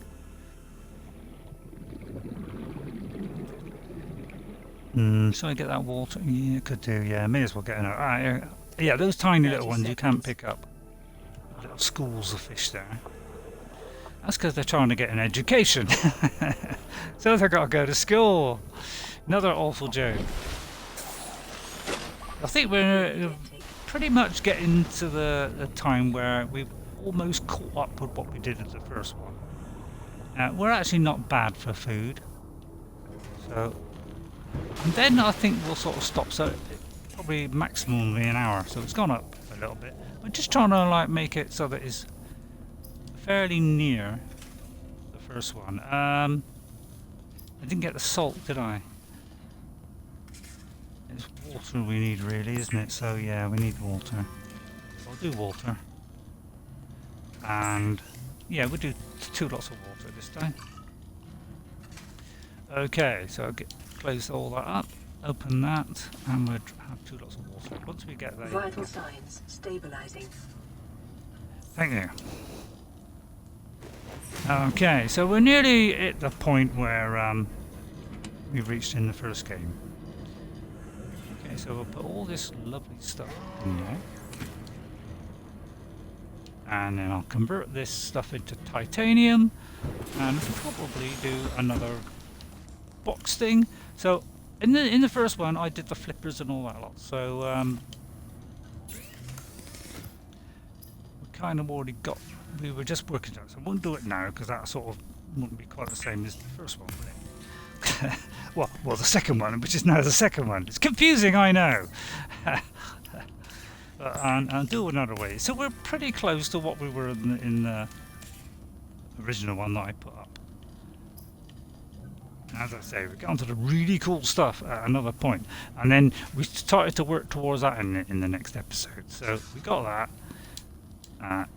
S1: Shall I get that water? Yeah, could do, yeah. May as well get another. Yeah, those tiny little ones you can't pick up. Little schools of fish there. That's because they're trying to get an education. So they've got to go to school. Another awful joke. I think we're pretty much getting to the time where we've almost caught up with what we did at the first one. We're actually not bad for food. So... And then I think we'll sort of stop, so probably maximally an hour, so it's gone up a little bit. We're just trying to like make it so that it's fairly near the first one. I didn't get the salt, did I? It's water we need really, isn't it? So yeah, we need water. I'll do water. And yeah, we'll do 2 lots of water this time. Okay, so I'll close all that up, open that, and we'll have 2 lots of water. Once we get there...
S2: Vital signs stabilizing.
S1: Thank you. Okay, so we're nearly at the point where we reached in the first game. Okay, so we'll put all this lovely stuff in there. And then I'll convert this stuff into titanium, and probably do another box thing. So in the first one I did the flippers and all that lot, so we kind of already got, we were just working on it, so I won't do it now because that sort of wouldn't be quite the same as the first one, would it? well the second one, which is now the second one. It's confusing, I know. And I'll do it another way. So we're pretty close to what we were in the original one that I put up. As I say, we got onto the really cool stuff at another point, and then we started to work towards that in the next episode. So we got that, Right,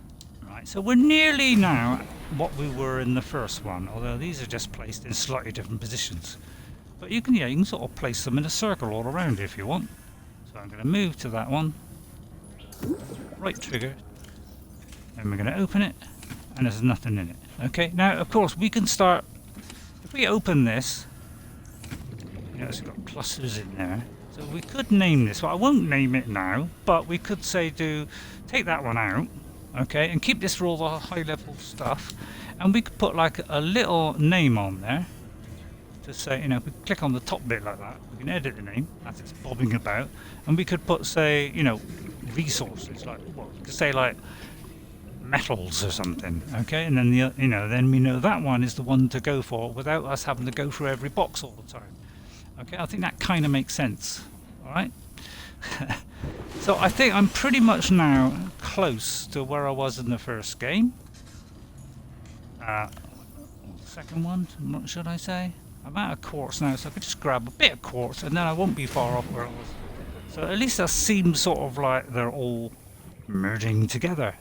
S1: so we're nearly now what we were in the first one, although these are just placed in slightly different positions. But you can, yeah, you can sort of place them in a circle all around if you want. So I'm going to move to that one, right trigger, and we're going to open it, and there's nothing in it. Okay, now of course we can start, if we open this, you know, it's got clusters in there, so we could name this. Well, I won't name it now, but we could say take that one out, okay, and keep this for all the high level stuff, and we could put like a little name on there to say, you know, if we click on the top bit like that, we can edit the name as it's bobbing about, and we could put, say, you know, resources, like, what, we could say like metals or something, okay, and then the, you know, then we know that one is the one to go for without us having to go through every box all the time. Okay, I think that kind of makes sense. All right. So I think I'm pretty much now close to where I was in the first game. Second one, should I say? I'm out of quartz now, so I could just grab a bit of quartz and then I won't be far off where I was. So at least that seems sort of like they're all merging together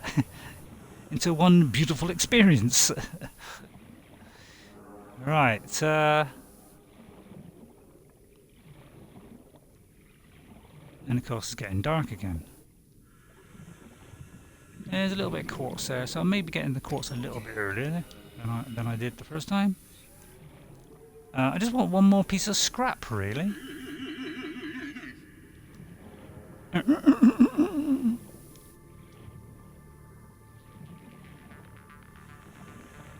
S1: into one beautiful experience. Right. And of course it's getting dark again. There's a little bit of quartz there, so I may be getting the quartz a little bit earlier than I did the first time. I just want one more piece of scrap, really.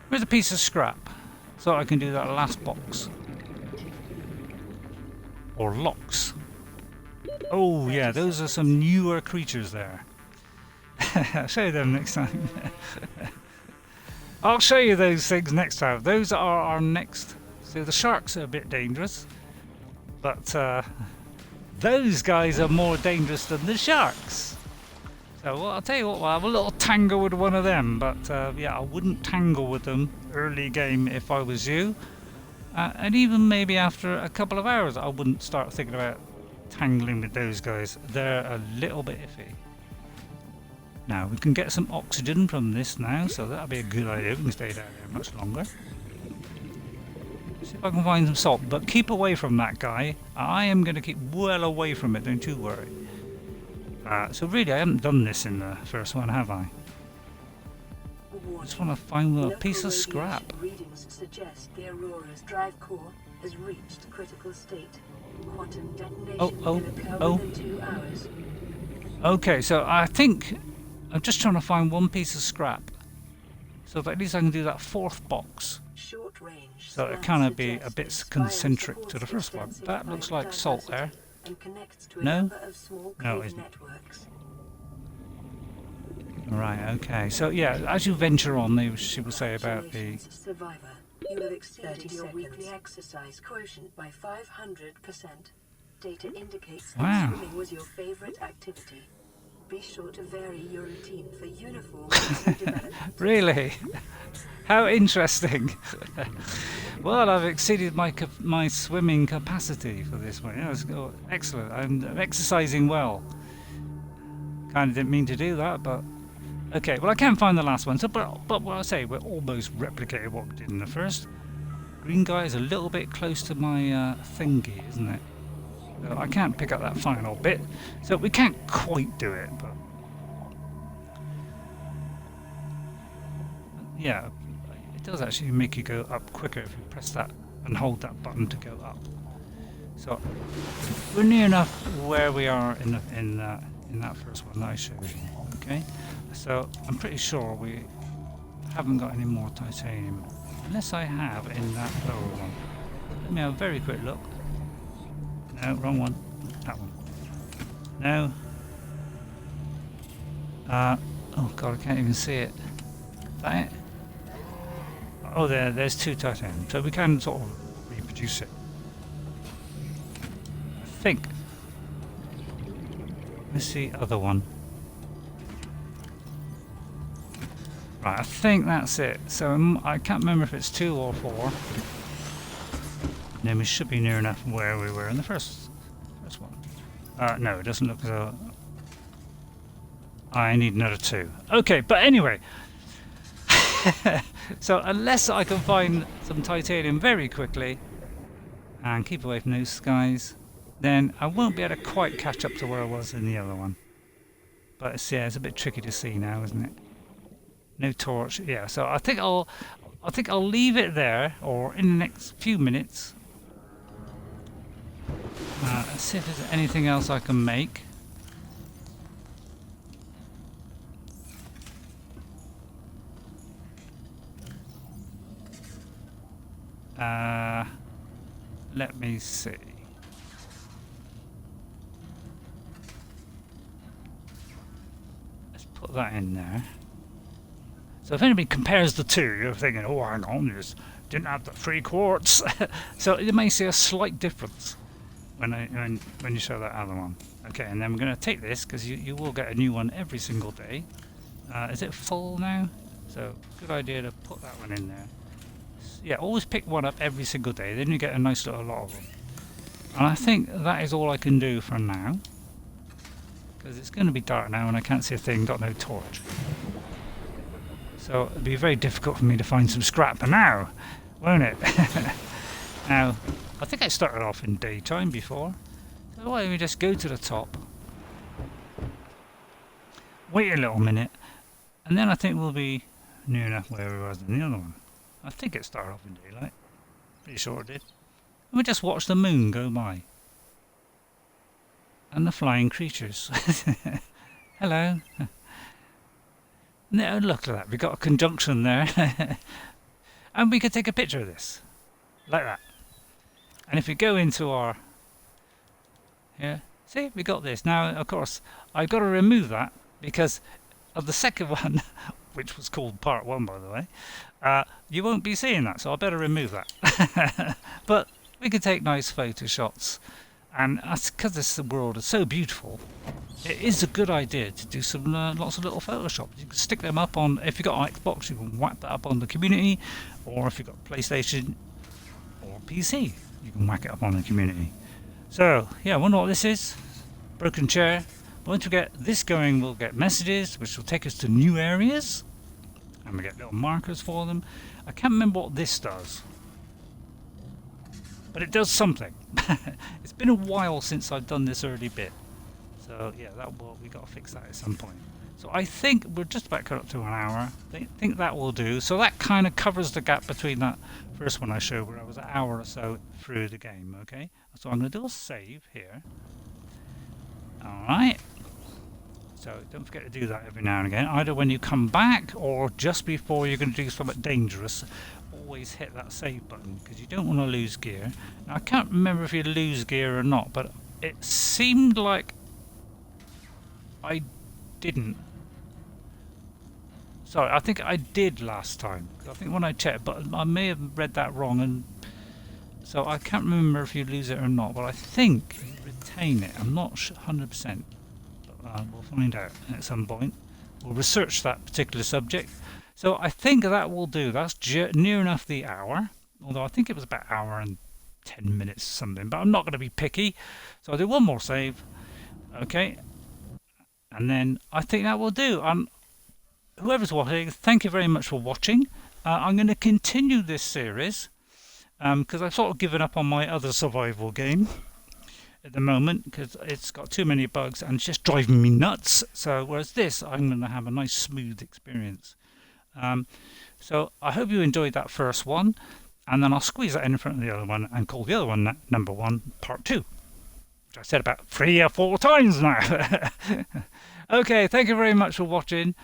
S1: Where's a piece of scrap? So I can do that last box. Or locks. Oh yeah, those are some newer creatures there. I'll show you them next time. I'll show you those things next time. Those are our next. So the sharks are a bit dangerous, but those guys are more dangerous than the sharks. So well, I'll tell you what, we'll have a little tangle with one of them, but yeah, I wouldn't tangle with them early game if I was you. And even maybe after a couple of hours, I wouldn't start thinking about tangling with those guys. They're a little bit iffy. Now, we can get some oxygen from this now, so that'll be a good idea. We can stay down there much longer. See if I can find some salt, but keep away from that guy. I am going to keep well away from it, don't you worry. So really, I haven't done this in the first one, have I? I just want to find a piece of scrap.
S2: Readings suggest the Aurora's drive core has reached critical state. Quantum detonation will occur within 2 hours.
S1: Okay, so I think I'm just trying to find one piece of scrap, so that at least I can do that fourth box.
S2: Short range.
S1: So it kind of be a bit concentric to the first one. That looks like salt there. No? No, it isn't. Right, okay. So yeah, as you venture on, she will say about the...
S2: Survivor, you have exceeded your weekly exercise quotient by 500%. Data indicates that swimming was your favorite activity. Be sure to vary your routine for uniform development.
S1: Really? How interesting. Well, I've exceeded my swimming capacity for this one. Yeah, excellent. I'm exercising well. Kind of didn't mean to do that, but... Okay, well I can't find the last one, so but what I say, we're almost replicated what we did in the first. Green guy is a little bit close to my thingy, isn't it? So I can't pick up that final bit, so we can't quite do it, but... Yeah, it does actually make you go up quicker if you press that and hold that button to go up. So we're near enough where we are in that first one that I showed you. Okay, so I'm pretty sure we haven't got any more titanium, unless I have in that lower one. Let me have a very quick look. No, wrong one. That one. No. Oh god, I can't even see it. Is that it? Oh, there's 2 titanium, so we can sort of reproduce it. I think. Let's see, other one. Right, I think that's it. So I can't remember if it's 2 or 4. Then we should be near enough where we were in the first one. No, it doesn't look as though... I need another 2. Okay, but anyway. So unless I can find some titanium very quickly and keep away from those skies, then I won't be able to quite catch up to where I was in the other one. But it's, yeah, it's a bit tricky to see now, isn't it? No torch. Yeah, so I think I'll leave it there, or in the next few minutes. Let's see if there's anything else I can make. Let me see. Let's put that in there. So if anybody compares the two, you're thinking, oh, hang on, you didn't have the 3 quartz. So you may see a slight difference when you show that other one. Okay, and then we're going to take this, because you will get a new one every single day. Is it full now? So good idea to put that one in there. Yeah, always pick one up every single day, then you get a nice little lot of them. And I think that is all I can do for now, because it's going to be dark now and I can't see a thing, got no torch. So it'd be very difficult for me to find some scrap now, won't it? Now, I think I started off in daytime before, so why don't we just go to the top, wait a little minute, and then I think we'll be near enough where we was in the other one. I think it started off in daylight, pretty sure it did. And we just watch the moon go by. And the flying creatures. Hello. No, look at that, we got a conjunction there. And we could take a picture of this, like that. And if we go into our, here, see, we got this. Now, of course, I've got to remove that because of the second one, which was called part 1, by the way. You won't be seeing that, so I better remove that. But we can take nice photo shots, and because this world is so beautiful, it is a good idea to do some lots of little Photoshop. You can stick them up on, if you've got an Xbox, you can whack that up on the community, or if you've got PlayStation or PC, you can whack it up on the community. So, yeah, I wonder what this is. Broken chair. Once we get this going, we'll get messages, which will take us to new areas, and we get little markers for them. I can't remember what this does, but it does something. It's been a while since I've done this early bit, so yeah, we got to fix that at some point. So I think we're just about cut up to an hour. I think that will do. So that kind of covers the gap between that first one I showed, where I was an hour or so through the game. Okay, so I'm going to do a save here. All right. So don't forget to do that every now and again, either when you come back or just before you're going to do something dangerous. Always hit that save button, because you don't want to lose gear. Now, I can't remember if you lose gear or not, but it seemed like I didn't. Sorry, I think I did last time. I think when I checked, but I may have read that wrong, and so I can't remember if you lose it or not, but I think you retain it. I'm not 100%. We'll find out at some point. We'll research that particular subject. So I think that will do. That's near enough the hour, although I think it was about an hour and 10 minutes or something, but I'm not going to be picky. So I'll do one more save. Okay. And then I think that will do. Whoever's watching, thank you very much for watching. I'm going to continue this series because I've sort of given up on my other survival game at the moment, because it's got too many bugs and it's just driving me nuts. So whereas this, I'm going to have a nice smooth experience. So I hope you enjoyed that first one, and then I'll squeeze that in front of the other one and call the other one number 1 part 2, which I said about 3 or 4 times now. Okay, thank you very much for watching,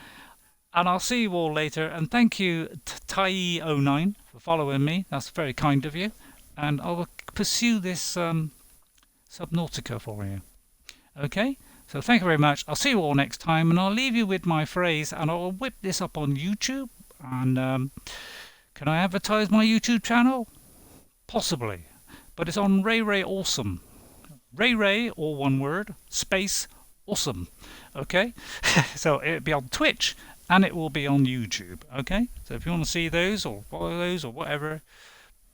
S1: and I'll see you all later. And thank you Tai09 for following me. That's very kind of you, and I will pursue this Subnautica for you. Okay, so thank you very much. I'll see you all next time, and I'll leave you with my phrase, and I'll whip this up on YouTube. And can I advertise my YouTube channel? Possibly, but it's on RayRay Awesome. RayRay, all one word, space awesome. Okay, so it'll be on Twitch and it will be on YouTube. Okay, so if you want to see those or follow those or whatever,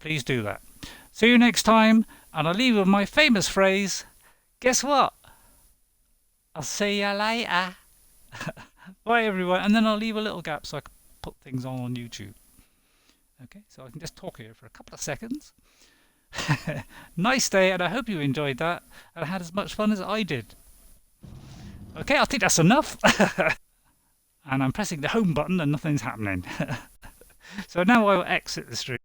S1: please do that. See you next time, and I'll leave you with my famous phrase. Guess what? I'll see you later. Bye everyone, and then I'll leave a little gap so I can put things on YouTube. Okay, so I can just talk here for a couple of seconds. Nice day, and I hope you enjoyed that and had as much fun as I did. Okay, I think that's enough. And I'm pressing the home button and nothing's happening. So now I will exit the stream.